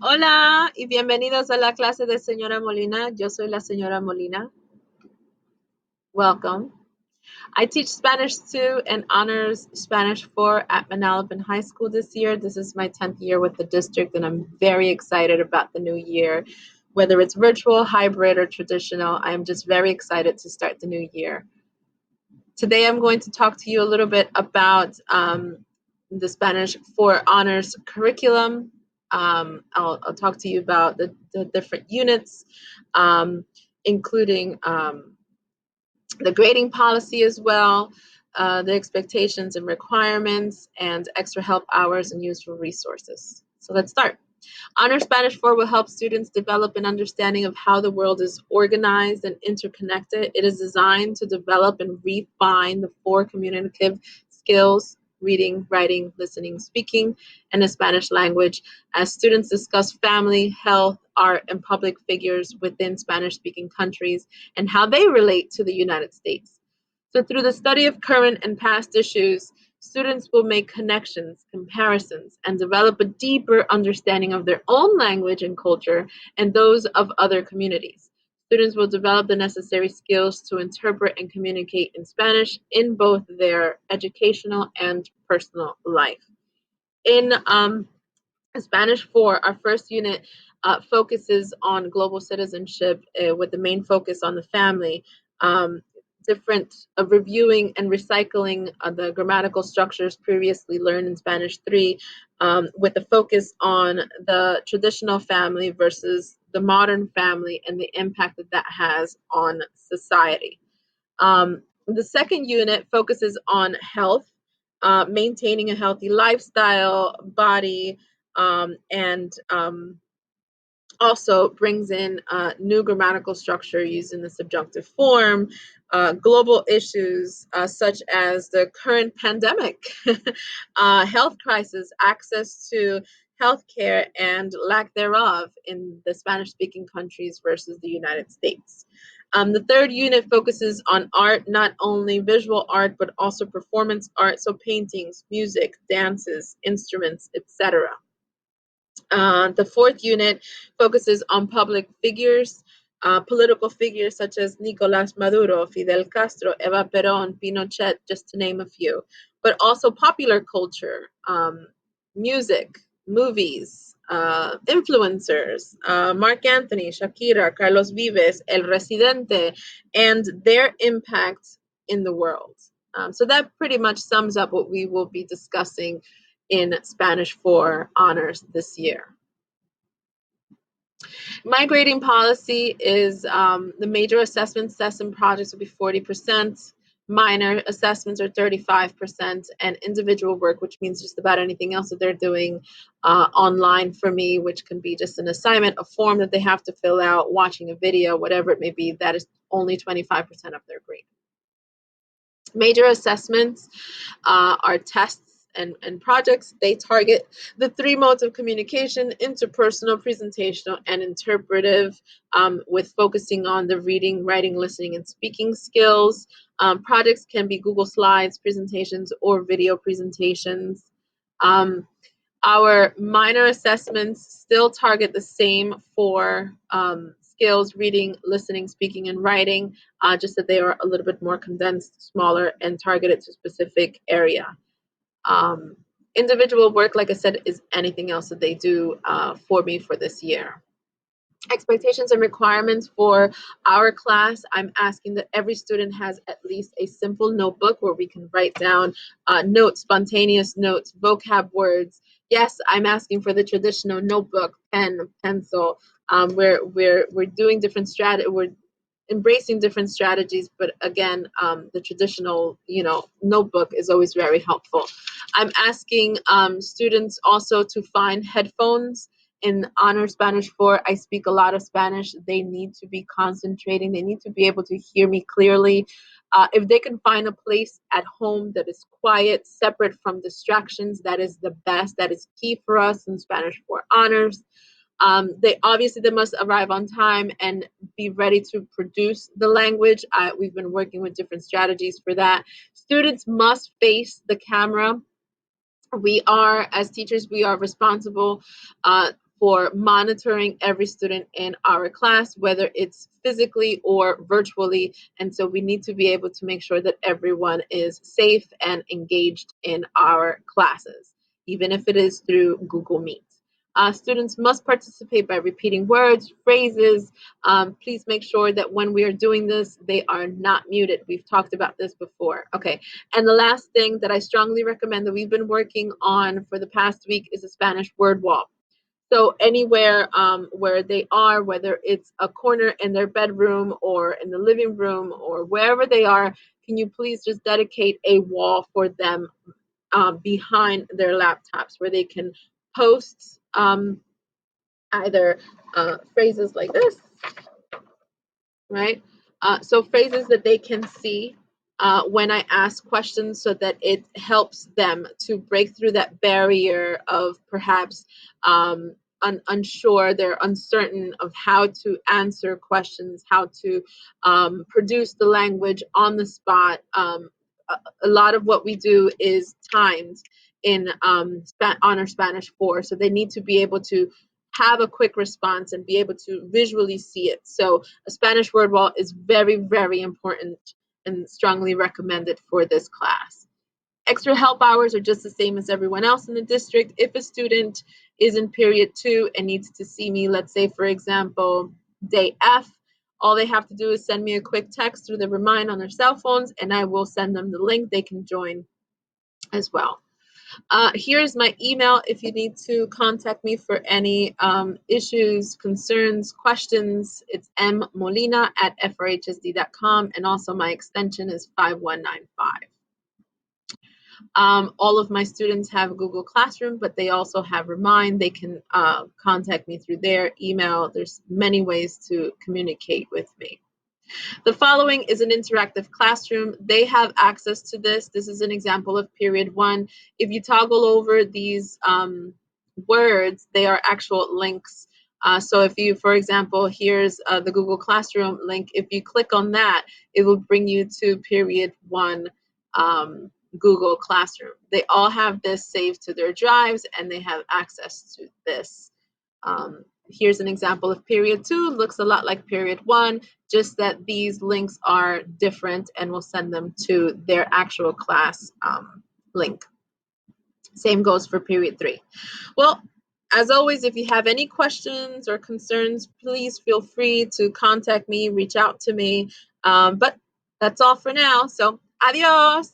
Hola y bienvenidos a la clase de señora Molina. Yo soy la señora Molina. Welcome. I teach Spanish 2 and honors Spanish 4 at Manalapan High School this year. This is my 10th year with the district, and I'm very excited about the new year. Whether it's virtual, hybrid, or traditional, I'm just very excited to start the new year. Today I'm going to talk to you a little bit about the Spanish 4 honors curriculum. I'll talk to you about the different units, including the grading policy as well, the expectations and requirements, and extra help hours and useful resources. So let's start. Honor Spanish 4 will help students develop an understanding of how the world is organized and interconnected. It is designed to develop and refine the 4 communicative skills: reading, writing, listening, speaking, and the Spanish language, as students discuss family, health, art, and public figures within Spanish-speaking countries and how they relate to the United States. So through the study of current and past issues, students will make connections, comparisons, and develop a deeper understanding of their own language and culture and those of other communities. Students will develop the necessary skills to interpret and communicate in Spanish in both their educational and personal life. In Spanish 4, our first unit focuses on global citizenship with the main focus on the family, reviewing and recycling the grammatical structures previously learned in Spanish 3, with a focus on the traditional family versus the modern family and the impact that that has on society. The second unit focuses on health, maintaining a healthy lifestyle, body, and also brings in new grammatical structure using the subjunctive form, global issues such as the current pandemic, health crisis, access to healthcare and lack thereof in the Spanish-speaking countries versus the United States. The third unit focuses on art, not only visual art, but also performance art, so paintings, music, dances, instruments, etc. The fourth unit focuses on public figures, political figures such as Nicolás Maduro, Fidel Castro, Eva Perón, Pinochet, just to name a few, but also popular culture, music, movies, influencers, Mark Anthony, Shakira, Carlos Vives, El Residente, and their impact in the world. So that pretty much sums up what we will be discussing in Spanish 4 honors this year. My grading policy is the major assessments, tests, and projects will be 40%. Minor assessments are 35%, and individual work, which means just about anything else that they're doing online for me, which can be just an assignment, a form that they have to fill out, watching a video, whatever it may be, that is only 25% of their grade. Major assessments are tests and projects. They target the 3 modes of communication: interpersonal, presentational, and interpretive, with focusing on the reading, writing, listening, and speaking skills. Projects can be Google Slides, presentations, or video presentations. Our minor assessments still target the same 4 skills: reading, listening, speaking, and writing, just that they are a little bit more condensed, smaller, and targeted to a specific area. Individual work, like I said, is anything else that they do for me for this year. Expectations and requirements for our class: I'm asking that every student has at least a simple notebook where we can write down notes, spontaneous notes, vocab words. Yes, I'm asking for the traditional notebook, pen, pencil. We're doing different we're embracing different strategies, but again, the traditional, notebook is always very helpful. I'm asking students also to find headphones. In Honor Spanish 4, I speak a lot of Spanish. They need to be concentrating. They need to be able to hear me clearly. If they can find a place at home that is quiet, separate from distractions, that is the best. That is key for us in Spanish 4 honors. They must arrive on time and be ready to produce the language. We've been working with different strategies for that. Students must face the camera. We are, as teachers, we are responsible for monitoring every student in our class, whether it's physically or virtually. And so we need to be able to make sure that everyone is safe and engaged in our classes, even if it is through Google Meet. Students must participate by repeating words, phrases. Please make sure that when we are doing this, they are not muted. We've talked about this before. Okay. And the last thing that I strongly recommend that we've been working on for the past week is a Spanish word wall. So anywhere where they are, whether it's a corner in their bedroom or in the living room or wherever they are, can you please just dedicate a wall for them behind their laptops where they can post either phrases like this, right? So phrases that they can see when I ask questions so that it helps them to break through that barrier of perhaps unsure, they're uncertain of how to answer questions, how to produce the language on the spot. A lot of what we do is timed in Honor Spanish 4, so they need to be able to have a quick response and be able to visually see it. So a Spanish word wall is very, very important and strongly recommended for this class. Extra help hours are just the same as everyone else in the district. If a student is in period 2 and needs to see me, let's say, for example, day F, all they have to do is send me a quick text through the Remind on their cell phones, and I will send them the link. They can join as well. Here's my email if you need to contact me for any issues, concerns, questions. It's mmolina@frhsd.com, and also my extension is 5195. All of my students have Google Classroom, but they also have Remind. They can contact me through their email. There's many ways to communicate with me. The following is an interactive classroom. They have access to this. This is an example of period 1. If you toggle over these words, they are actual links. So if you, for example, here's the Google Classroom link. If you click on that, it will bring you to period 1 Google Classroom. They all have this saved to their drives and they have access to this. Here's an example of period 2. Looks a lot like period 1, just that these links are different and we'll send them to their actual class link. Same goes for period 3. Well, as always, if you have any questions or concerns, please feel free to contact me, reach out to me. But that's all for now. So, adios.